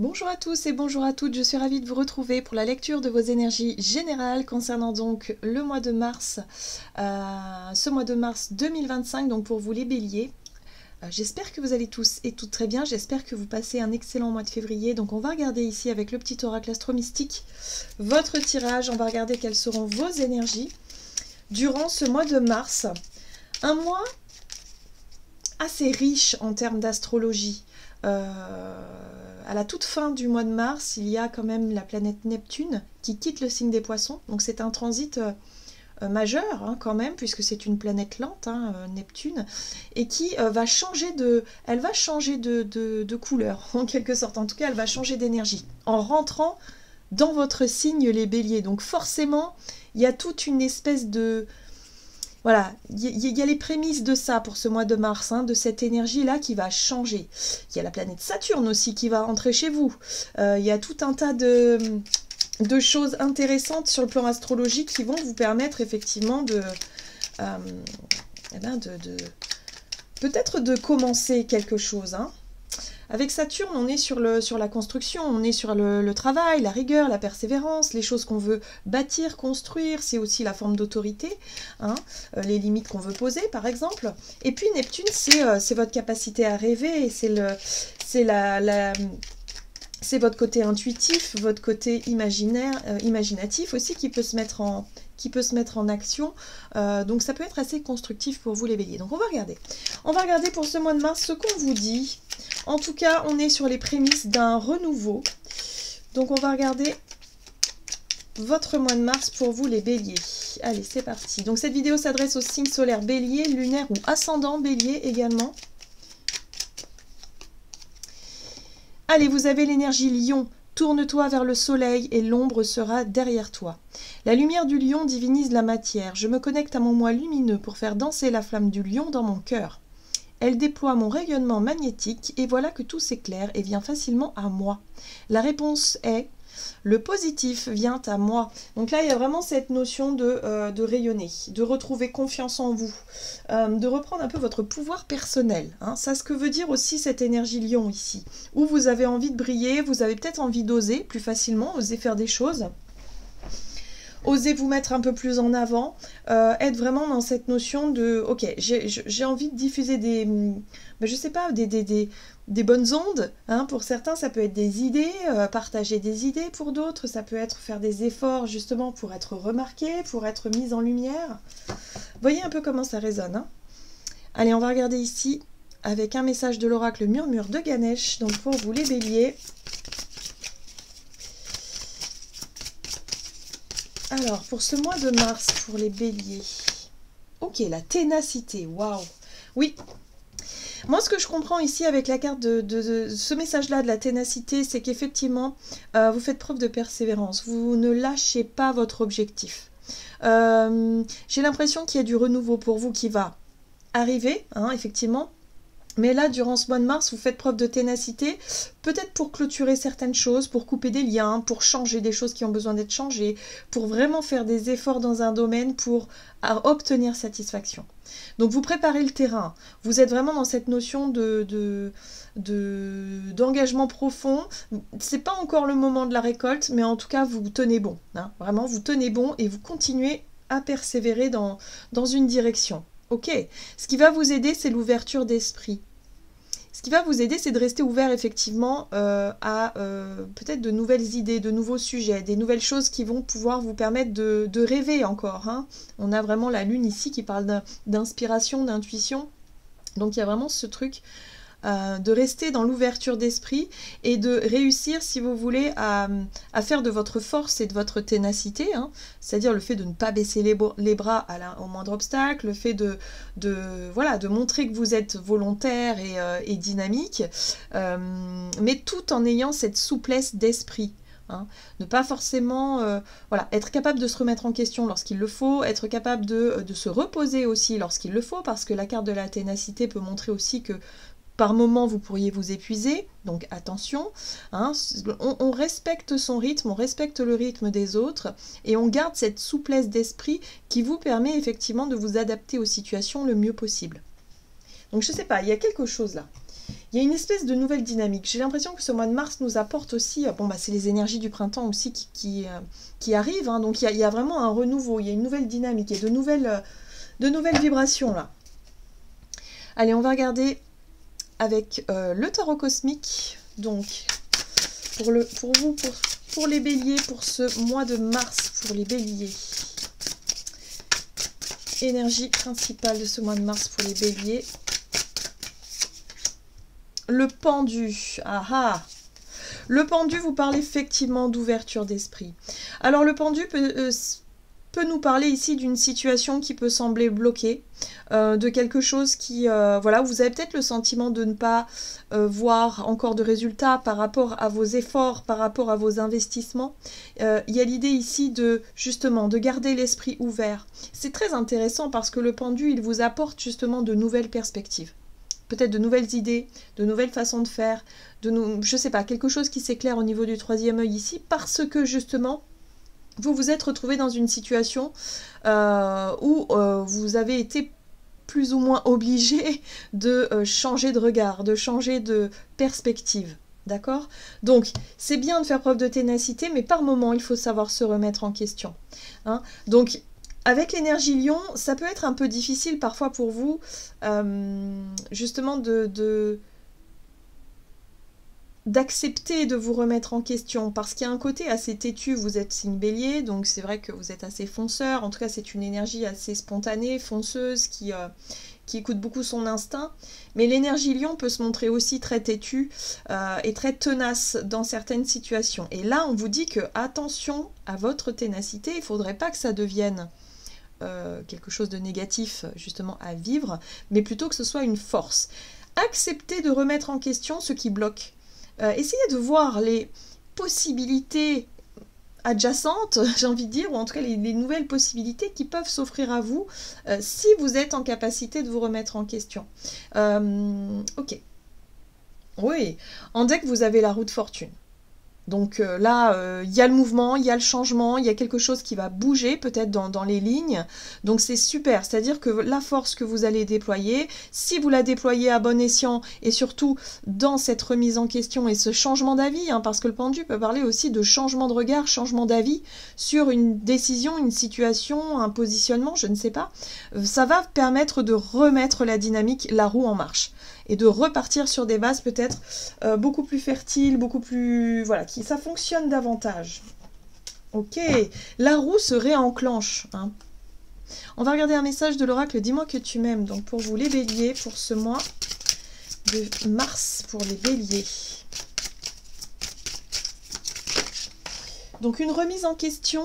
Bonjour à tous et bonjour à toutes, je suis ravie de vous retrouver pour la lecture de vos énergies générales concernant donc le mois de mars, ce mois de mars 2025, donc pour vous les béliers. J'espère que vous allez tous et toutes très bien, j'espère que vous passez un excellent mois de février. Donc on va regarder ici avec le petit oracle astro-mystique votre tirage, on va regarder quelles seront vos énergies durant ce mois de mars. Un mois assez riche en termes d'astrologie. À la toute fin du mois de mars, il y a quand même la planète Neptune qui quitte le signe des poissons. Donc c'est un transit majeur hein, quand même, puisque c'est une planète lente, Neptune, et qui va changer de... Elle va changer de couleur, en quelque sorte. En tout cas, elle va changer d'énergie en rentrant dans votre signe, les béliers. Donc forcément, il y a toute une espèce de... Voilà, il y a les prémices de ça pour ce mois de mars, de cette énergie-là qui va changer. Il y a la planète Saturne aussi qui va entrer chez vous. Il y a tout un tas de choses intéressantes sur le plan astrologique qui vont vous permettre effectivement peut-être de commencer quelque chose. Avec Saturne, on est sur la construction, on est sur le travail, la rigueur, la persévérance, les choses qu'on veut bâtir, construire, c'est aussi la forme d'autorité, les limites qu'on veut poser par exemple. Et puis Neptune, c'est votre capacité à rêver, et c'est votre côté intuitif, votre côté imaginatif aussi qui peut se mettre en action. Donc ça peut être assez constructif pour vous les béliers. Donc on va regarder pour ce mois de mars ce qu'on vous dit. En tout cas, on est sur les prémices d'un renouveau. Donc on va regarder votre mois de mars pour vous les béliers. Allez, c'est parti. Donc cette vidéo s'adresse aux signes solaires bélier, lunaire ou ascendant bélier également. Allez, vous avez l'énergie lion. Tourne-toi vers le soleil et l'ombre sera derrière toi. La lumière du lion divinise la matière. Je me connecte à mon moi lumineux pour faire danser la flamme du lion dans mon cœur. Elle déploie mon rayonnement magnétique et voilà que tout s'éclaire et vient facilement à moi. La réponse est le positif vient à moi. Donc là, il y a vraiment cette notion de rayonner, de retrouver confiance en vous, de reprendre un peu votre pouvoir personnel. Ça, ce que veut dire aussi cette énergie lion ici, où vous avez envie de briller, vous avez peut-être envie d'oser plus facilement, oser faire des choses. Osez vous mettre un peu plus en avant, être vraiment dans cette notion de ok, j'ai envie de diffuser je sais pas, des bonnes ondes. Pour certains, ça peut être des idées, partager des idées pour d'autres, ça peut être faire des efforts justement pour être remarqué, pour être mis en lumière. Voyez un peu comment ça résonne. Allez, on va regarder ici avec un message de l'oracle Murmure de Ganesh, donc pour vous les béliers. Alors, pour ce mois de mars, pour les béliers, ok, la ténacité, waouh. Oui, moi ce que je comprends ici avec la carte de ce message-là de la ténacité, c'est qu'effectivement, vous faites preuve de persévérance, vous ne lâchez pas votre objectif. J'ai l'impression qu'il y a du renouveau pour vous qui va arriver, effectivement. Mais là, durant ce mois de mars, vous faites preuve de ténacité, peut-être pour clôturer certaines choses, pour couper des liens, pour changer des choses qui ont besoin d'être changées, pour vraiment faire des efforts dans un domaine pour obtenir satisfaction. Donc vous préparez le terrain, vous êtes vraiment dans cette notion d'engagement profond. C'est pas encore le moment de la récolte, mais en tout cas, vous tenez bon. Vraiment, vous tenez bon et vous continuez à persévérer dans une direction. Ok, ce qui va vous aider, c'est l'ouverture d'esprit. Ce qui va vous aider, c'est de rester ouvert effectivement à peut-être de nouvelles idées, de nouveaux sujets, des nouvelles choses qui vont pouvoir vous permettre de rêver encore. On a vraiment la lune ici qui parle d'inspiration, d'intuition. Donc il y a vraiment ce truc de rester dans l'ouverture d'esprit et de réussir, si vous voulez, à faire de votre force et de votre ténacité, c'est-à-dire le fait de ne pas baisser les bras au moindre obstacle, le fait de montrer que vous êtes volontaire et dynamique, mais tout en ayant cette souplesse d'esprit. Ne pas forcément être capable de se remettre en question lorsqu'il le faut, être capable de se reposer aussi lorsqu'il le faut, parce que la carte de la ténacité peut montrer aussi que par moment, vous pourriez vous épuiser, donc attention. On respecte son rythme, on respecte le rythme des autres, et on garde cette souplesse d'esprit qui vous permet effectivement de vous adapter aux situations le mieux possible. Donc je sais pas, il y a quelque chose là. Il y a une espèce de nouvelle dynamique. J'ai l'impression que ce mois de mars nous apporte aussi, bon bah c'est les énergies du printemps aussi qui arrivent, hein. Donc il y a vraiment un renouveau, il y a une nouvelle dynamique, il y a de nouvelles vibrations là. Allez, on va regarder avec le tarot cosmique, donc pour les béliers, pour ce mois de mars, pour les béliers. Énergie principale de ce mois de mars pour les béliers. Le pendu. Ah ah. Le pendu vous parle effectivement d'ouverture d'esprit. Alors le pendu peut nous parler ici d'une situation qui peut sembler bloquée, de quelque chose qui, voilà, vous avez peut-être le sentiment de ne pas voir encore de résultats par rapport à vos efforts, par rapport à vos investissements. Il y a l'idée ici de, justement, de garder l'esprit ouvert. C'est très intéressant parce que le pendu, il vous apporte justement de nouvelles perspectives. Peut-être de nouvelles idées, de nouvelles façons de faire, je sais pas, quelque chose qui s'éclaire au niveau du troisième œil ici, parce que justement, vous vous êtes retrouvé dans une situation où vous avez été plus ou moins obligé de changer de regard, de changer de perspective. D'accord? Donc, c'est bien de faire preuve de ténacité, mais par moment, il faut savoir se remettre en question. Hein? Donc, avec l'énergie lion, ça peut être un peu difficile parfois pour vous, justement, d'accepter de vous remettre en question, parce qu'il y a un côté assez têtu, vous êtes signe bélier, donc c'est vrai que vous êtes assez fonceur, en tout cas c'est une énergie assez spontanée, fonceuse, qui écoute beaucoup son instinct, mais l'énergie lion peut se montrer aussi très têtue et très tenace dans certaines situations. Et là on vous dit que attention à votre ténacité, il ne faudrait pas que ça devienne quelque chose de négatif justement à vivre, mais plutôt que ce soit une force. Acceptez de remettre en question ce qui bloque. Essayez de voir les possibilités adjacentes, j'ai envie de dire, ou en tout cas les nouvelles possibilités qui peuvent s'offrir à vous si vous êtes en capacité de vous remettre en question. Ok. Oui, en deck, vous avez la roue de fortune. Donc là, il y a le mouvement, il y a le changement, il y a quelque chose qui va bouger peut-être dans les lignes. Donc c'est super, c'est-à-dire que la force que vous allez déployer, si vous la déployez à bon escient et surtout dans cette remise en question et ce changement d'avis, hein, parce que le pendu peut parler aussi de changement de regard, changement d'avis sur une décision, une situation, un positionnement, je ne sais pas, ça va permettre de remettre la dynamique, la roue en marche. Et de repartir sur des bases peut-être beaucoup plus fertiles, beaucoup plus... Voilà, ça fonctionne davantage. Ok, la roue se réenclenche. Hein. On va regarder un message de l'oracle « Dis-moi que tu m'aimes ». Donc pour vous les béliers, pour ce mois de mars, pour les béliers. Donc une remise en question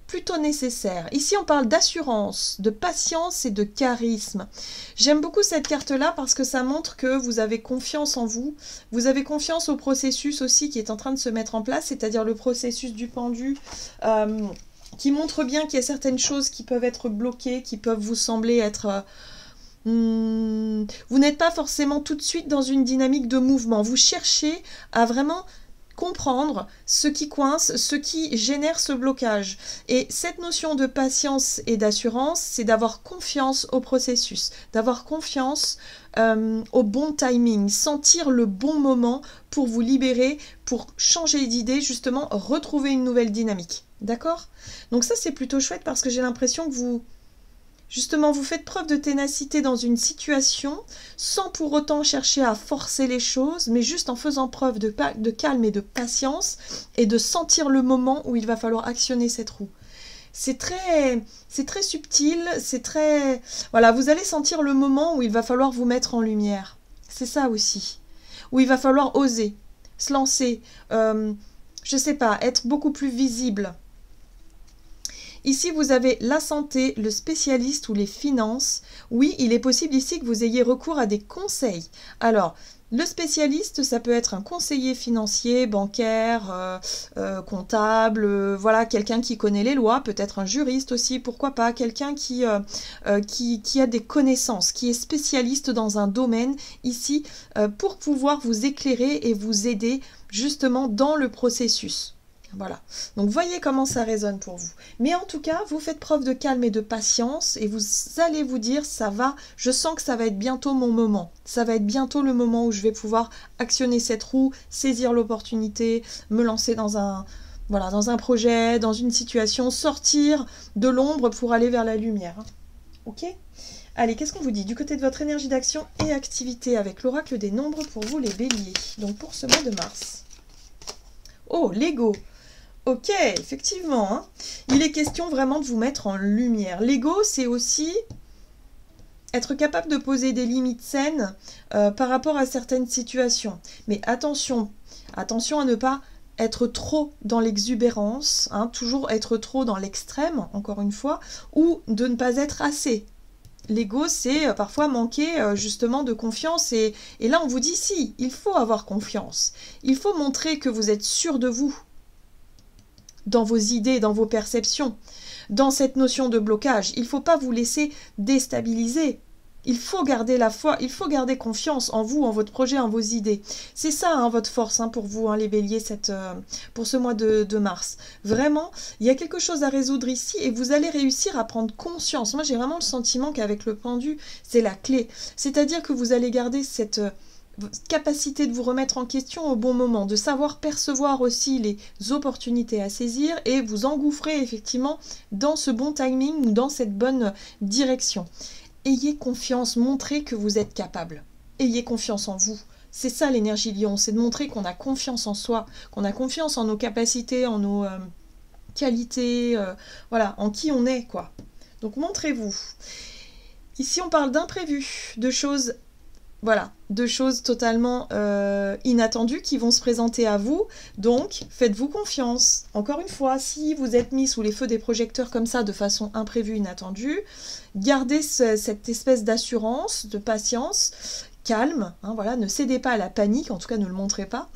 plutôt nécessaire. Ici, on parle d'assurance, de patience et de charisme. J'aime beaucoup cette carte-là parce que ça montre que vous avez confiance en vous. Vous avez confiance au processus aussi qui est en train de se mettre en place, c'est-à-dire le processus du pendu, qui montre bien qu'il y a certaines choses qui peuvent être bloquées, qui peuvent vous sembler être... vous n'êtes pas forcément tout de suite dans une dynamique de mouvement. Vous cherchez à vraiment... comprendre ce qui coince, ce qui génère ce blocage. Et cette notion de patience et d'assurance, c'est d'avoir confiance au processus, d'avoir confiance au bon timing, sentir le bon moment pour vous libérer, pour changer d'idée, justement retrouver une nouvelle dynamique. D'accord? Donc ça, c'est plutôt chouette parce que j'ai l'impression que vous... Justement, vous faites preuve de ténacité dans une situation sans pour autant chercher à forcer les choses, mais juste en faisant preuve de calme et de patience et de sentir le moment où il va falloir actionner cette roue. C'est très subtil, c'est très... Voilà, vous allez sentir le moment où il va falloir vous mettre en lumière. C'est ça aussi. Où il va falloir oser, se lancer, je sais pas, être beaucoup plus visible. Ici, vous avez la santé, le spécialiste ou les finances. Oui, il est possible ici que vous ayez recours à des conseils. Alors, le spécialiste, ça peut être un conseiller financier, bancaire, comptable, voilà, quelqu'un qui connaît les lois, peut-être un juriste aussi, pourquoi pas, quelqu'un qui a des connaissances, qui est spécialiste dans un domaine ici, pour pouvoir vous éclairer et vous aider justement dans le processus. Voilà, donc voyez comment ça résonne pour vous. Mais en tout cas, vous faites preuve de calme et de patience et vous allez vous dire, ça va, je sens que ça va être bientôt mon moment. Ça va être bientôt le moment où je vais pouvoir actionner cette roue, saisir l'opportunité, me lancer dans un, voilà, dans un projet, dans une situation, sortir de l'ombre pour aller vers la lumière. Ok ? Allez, qu'est-ce qu'on vous dit du côté de votre énergie d'action et activité avec l'oracle des nombres pour vous les béliers. Donc pour ce mois de mars. Oh, l'ego. Ok, effectivement, hein. Il est question vraiment de vous mettre en lumière. L'ego, c'est aussi être capable de poser des limites saines par rapport à certaines situations. Mais attention, attention à ne pas être trop dans l'exubérance, hein, toujours être trop dans l'extrême, encore une fois, ou de ne pas être assez. L'ego, c'est parfois manquer justement de confiance. Et là, on vous dit, si, il faut avoir confiance. Il faut montrer que vous êtes sûr de vous. Dans vos idées, dans vos perceptions, dans cette notion de blocage. Il ne faut pas vous laisser déstabiliser. Il faut garder la foi, il faut garder confiance en vous, en votre projet, en vos idées. C'est ça, hein, votre force hein, pour vous, hein, les béliers, pour ce mois de mars. Vraiment, il y a quelque chose à résoudre ici et vous allez réussir à prendre conscience. Moi, j'ai vraiment le sentiment qu'avec le pendu, c'est la clé. C'est-à-dire que vous allez garder cette capacité de vous remettre en question au bon moment, de savoir percevoir aussi les opportunités à saisir et vous engouffrer effectivement dans ce bon timing ou dans cette bonne direction. Ayez confiance, montrez que vous êtes capable. Ayez confiance en vous. C'est ça l'énergie lion, c'est de montrer qu'on a confiance en soi, qu'on a confiance en nos capacités, en nos qualités, voilà, en qui on est, quoi. Donc montrez-vous. Ici on parle d'imprévus, de choses... Voilà, de choses totalement inattendues qui vont se présenter à vous. Donc, faites-vous confiance. Encore une fois, si vous êtes mis sous les feux des projecteurs comme ça, de façon imprévue, inattendue, gardez cette espèce d'assurance, de patience, calme. Hein, voilà, ne cédez pas à la panique, en tout cas ne le montrez pas,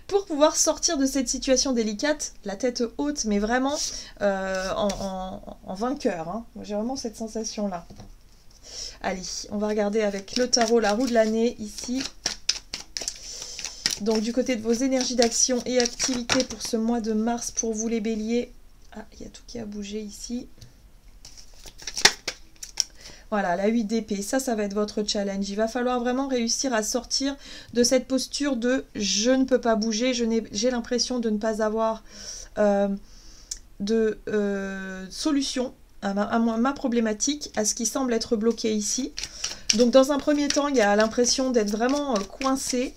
pour pouvoir sortir de cette situation délicate, la tête haute, mais vraiment en vainqueur. Hein. J'ai vraiment cette sensation-là. Allez, on va regarder avec le tarot la roue de l'année ici. Donc du côté de vos énergies d'action et activité pour ce mois de mars pour vous les béliers. Ah, il y a tout qui a bougé ici. Voilà, la 8 d'épée, ça va être votre challenge. Il va falloir vraiment réussir à sortir de cette posture de « je ne peux pas bouger », j'ai l'impression de ne pas avoir de solution à ma problématique, à ce qui semble être bloqué ici. Donc dans un premier temps, il y a l'impression d'être vraiment coincé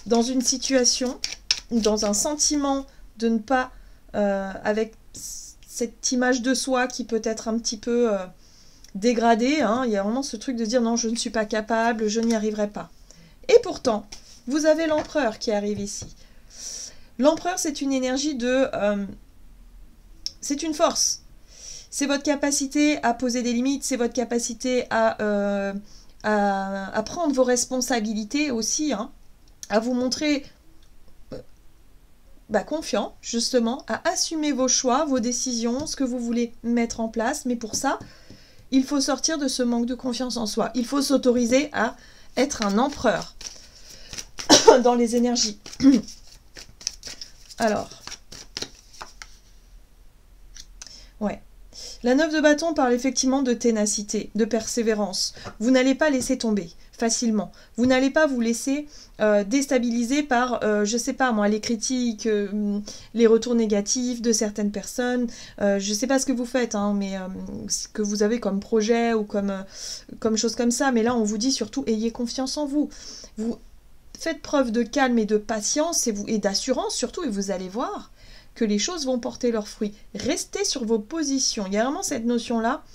dans une situation, ou dans un sentiment de ne pas, avec cette image de soi qui peut être un petit peu dégradée, hein. Il y a vraiment ce truc de dire non, je ne suis pas capable, je n'y arriverai pas. Et pourtant, vous avez l'empereur qui arrive ici. L'empereur, c'est une énergie de... c'est une force. C'est votre capacité à poser des limites, c'est votre capacité à prendre vos responsabilités aussi, hein, à vous montrer confiant, justement, à assumer vos choix, vos décisions, ce que vous voulez mettre en place. Mais pour ça, il faut sortir de ce manque de confiance en soi. Il faut s'autoriser à être un empereur dans les énergies. Alors, ouais. La 9 de bâton parle effectivement de ténacité, de persévérance. Vous n'allez pas laisser tomber facilement. Vous n'allez pas vous laisser déstabiliser par, je sais pas moi, les critiques, les retours négatifs de certaines personnes. Je sais pas ce que vous faites, hein, mais ce que vous avez comme projet ou comme chose comme ça. Mais là, on vous dit surtout, ayez confiance en vous. Vous faites preuve de calme et de patience et d'assurance surtout, et vous allez voir que les choses vont porter leurs fruits. Restez sur vos positions. Il y a vraiment cette notion-là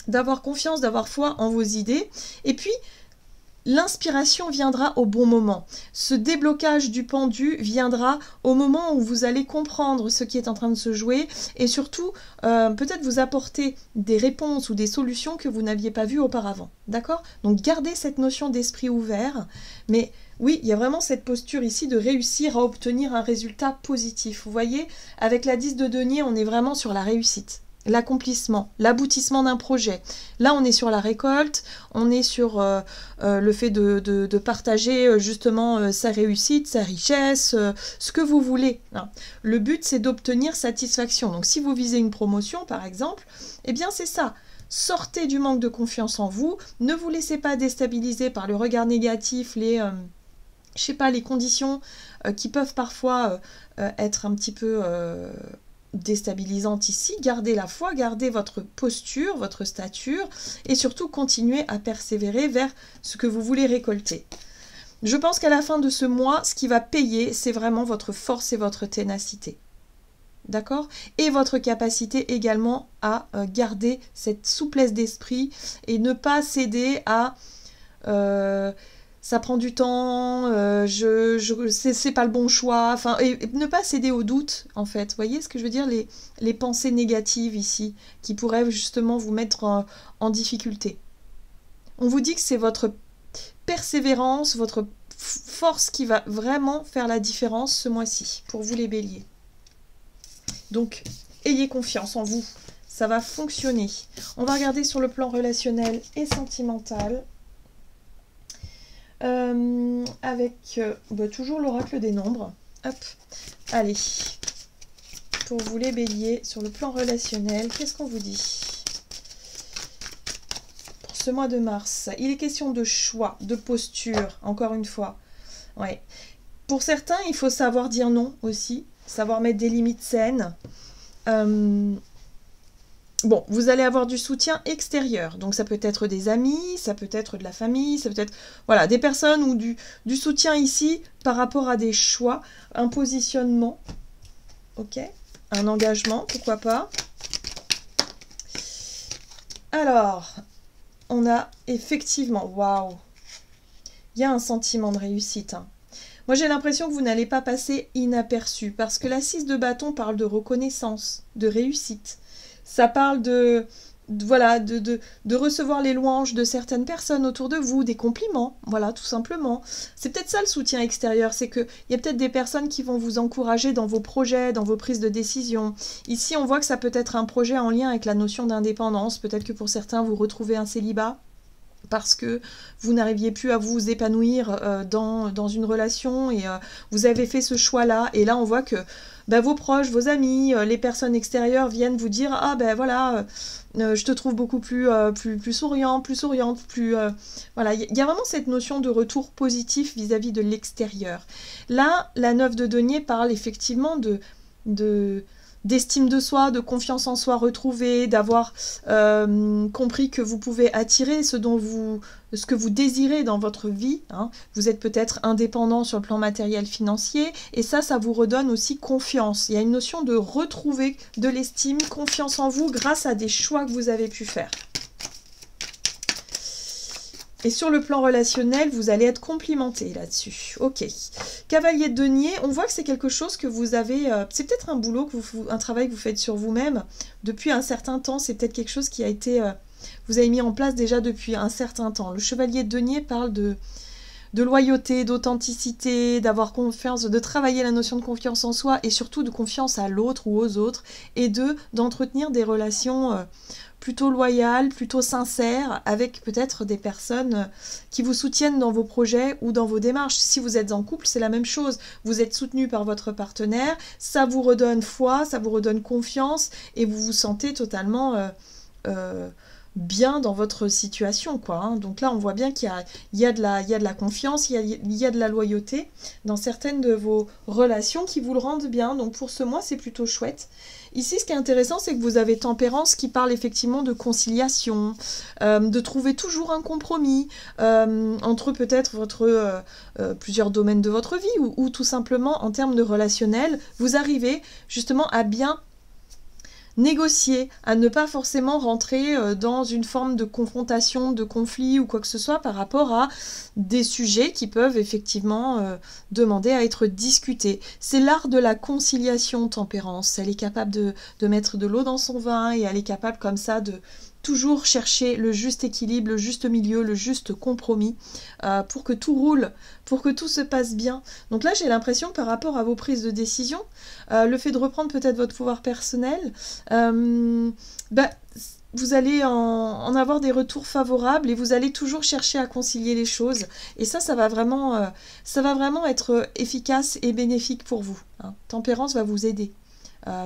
d'avoir confiance, d'avoir foi en vos idées. Et puis, l'inspiration viendra au bon moment. Ce déblocage du pendu viendra au moment où vous allez comprendre ce qui est en train de se jouer et surtout, peut-être vous apporter des réponses ou des solutions que vous n'aviez pas vues auparavant. D'accord ? Donc, gardez cette notion d'esprit ouvert, mais... oui, il y a vraiment cette posture ici de réussir à obtenir un résultat positif. Vous voyez, avec la 10 de denier, on est vraiment sur la réussite. l'accomplissement, l'aboutissement d'un projet. Là, on est sur la récolte, on est sur le fait de partager justement sa réussite, sa richesse, ce que vous voulez. Hein. Le but, c'est d'obtenir satisfaction. Donc, si vous visez une promotion, par exemple, eh bien, c'est ça. Sortez du manque de confiance en vous, ne vous laissez pas déstabiliser par le regard négatif, les conditions qui peuvent parfois être un petit peu déstabilisante ici. Gardez la foi, gardez votre posture, votre stature et surtout continuez à persévérer vers ce que vous voulez récolter. Je pense qu'à la fin de ce mois, ce qui va payer, c'est vraiment votre force et votre ténacité. D'accord? Et votre capacité également à garder cette souplesse d'esprit et ne pas céder à ça prend du temps, c'est pas le bon choix, enfin, et ne pas céder au doute, en fait. Vous voyez ce que je veux dire, les pensées négatives ici, qui pourraient justement vous mettre en difficulté. On vous dit que c'est votre persévérance, votre force qui va vraiment faire la différence ce mois-ci, pour vous les béliers. Donc, ayez confiance en vous, ça va fonctionner. On va regarder sur le plan relationnel et sentimental. Avec toujours l'oracle des nombres. Hop, allez. Pour vous les béliers, sur le plan relationnel, qu'est-ce qu'on vous dit? Pour ce mois de mars, il est question de choix, de posture, encore une fois. Ouais. Pour certains, il faut savoir dire non aussi, savoir mettre des limites saines. Bon, vous allez avoir du soutien extérieur, donc ça peut être des amis, ça peut être de la famille, ça peut être voilà, des personnes ou du soutien ici par rapport à des choix, un positionnement, ok, un engagement, pourquoi pas. Alors, on a effectivement, waouh, il y a un sentiment de réussite. Hein. Moi, j'ai l'impression que vous n'allez pas passer inaperçu, parce que la 6 de bâton parle de reconnaissance, de réussite. Ça parle de recevoir les louanges de certaines personnes autour de vous, des compliments, voilà, tout simplement. C'est peut-être ça le soutien extérieur, c'est qu'il y a peut-être des personnes qui vont vous encourager dans vos projets, dans vos prises de décision. Ici, on voit que ça peut être un projet en lien avec la notion d'indépendance. Peut-être que pour certains, vous retrouvez un célibat parce que vous n'arriviez plus à vous épanouir dans une relation et vous avez fait ce choix-là. Et là, on voit que vos proches, vos amis, les personnes extérieures viennent vous dire « Ah ben voilà, je te trouve beaucoup plus souriant, plus souriante, plus... Voilà, il y a vraiment cette notion de retour positif vis-à-vis de l'extérieur. Là, la 9 de denier parle effectivement d'estime de soi, de confiance en soi retrouvée, d'avoir compris que vous pouvez attirer ce que vous désirez dans votre vie. Hein. Vous êtes peut-être indépendant sur le plan matériel financier et ça vous redonne aussi confiance. Il y a une notion de retrouver de l'estime, confiance en vous grâce à des choix que vous avez pu faire. Et sur le plan relationnel, vous allez être complimenté là-dessus. Ok. Cavalier de denier, on voit que c'est quelque chose que vous avez... c'est peut-être un boulot, un travail que vous faites sur vous-même depuis un certain temps. C'est peut-être quelque chose qui a été... vous avez mis en place déjà depuis un certain temps. Le chevalier de denier parle de loyauté, d'authenticité, d'avoir confiance, de travailler la notion de confiance en soi et surtout de confiance à l'autre ou aux autres et d'entretenir des relations... plutôt loyal, plutôt sincère, avec peut-être des personnes qui vous soutiennent dans vos projets ou dans vos démarches. Si vous êtes en couple, c'est la même chose. Vous êtes soutenu par votre partenaire, ça vous redonne foi, ça vous redonne confiance et vous vous sentez totalement bien dans votre situation, quoi. Hein. Donc là, on voit bien qu'il y a de la confiance, il y a de la loyauté dans certaines de vos relations qui vous le rendent bien. Donc pour ce mois, c'est plutôt chouette. Ici, ce qui est intéressant, c'est que vous avez Tempérance qui parle effectivement de conciliation, de trouver toujours un compromis entre peut-être plusieurs domaines de votre vie ou tout simplement en termes de relationnel, vous arrivez justement à bien négocier, à ne pas forcément rentrer dans une forme de confrontation, de conflit ou quoi que ce soit par rapport à des sujets qui peuvent effectivement demander à être discutés. C'est l'art de la conciliation, Tempérance. Elle est capable de mettre de l'eau dans son vin et elle est capable comme ça toujours chercher le juste équilibre, le juste milieu, le juste compromis pour que tout roule, pour que tout se passe bien. Donc là, j'ai l'impression par rapport à vos prises de décision, le fait de reprendre peut-être votre pouvoir personnel, vous allez en avoir des retours favorables et vous allez toujours chercher à concilier les choses. Et ça va vraiment être efficace et bénéfique pour vous. Hein. Tempérance va vous aider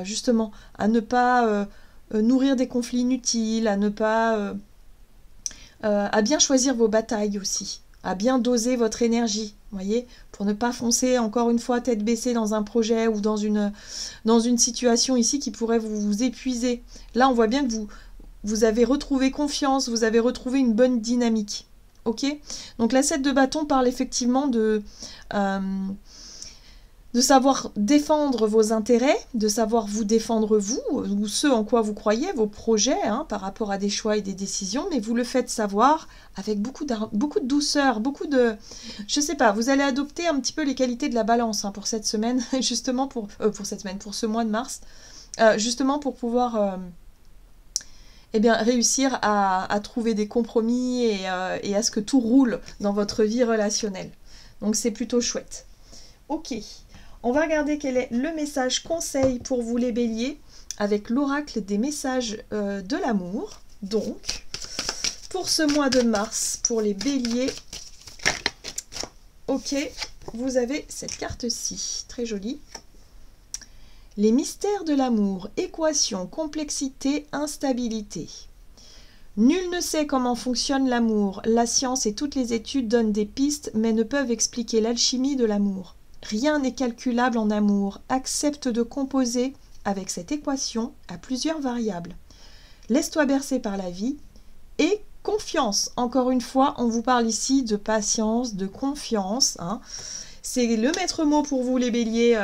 justement à ne pas nourrir des conflits inutiles, à ne pas à bien choisir vos batailles aussi, à bien doser votre énergie, voyez, pour ne pas foncer encore une fois tête baissée dans un projet ou dans une situation ici qui pourrait vous épuiser. Là, on voit bien que vous avez retrouvé confiance, vous avez retrouvé une bonne dynamique. Ok? Donc la 7 de bâton parle effectivement de savoir défendre vos intérêts, de savoir vous défendre vous, ou ce en quoi vous croyez, vos projets, hein, par rapport à des choix et des décisions, mais vous le faites savoir avec beaucoup de douceur, je sais pas, vous allez adopter un petit peu les qualités de la balance pour cette semaine, justement pour ce mois de mars, justement pour pouvoir réussir à trouver des compromis et à ce que tout roule dans votre vie relationnelle. Donc c'est plutôt chouette. Ok. On va regarder quel est le message conseil pour vous les béliers avec l'oracle des messages de l'amour. Donc, pour ce mois de mars, pour les béliers, ok, vous avez cette carte-ci, très jolie. Les mystères de l'amour, équation, complexité, instabilité. Nul ne sait comment fonctionne l'amour. La science et toutes les études donnent des pistes, mais ne peuvent expliquer l'alchimie de l'amour. Rien n'est calculable en amour. Accepte de composer avec cette équation à plusieurs variables. Laisse-toi bercer par la vie et confiance. Encore une fois, on vous parle ici de patience, de confiance. Hein. C'est le maître mot pour vous les béliers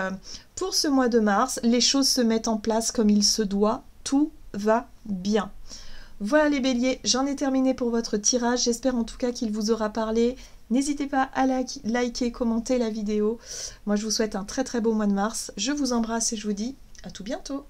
pour ce mois de mars. Les choses se mettent en place comme il se doit. Tout va bien. Voilà les béliers, j'en ai terminé pour votre tirage. J'espère en tout cas qu'il vous aura parlé. N'hésitez pas à liker, commenter la vidéo. Moi, je vous souhaite un très très beau mois de mars. Je vous embrasse et je vous dis à tout bientôt.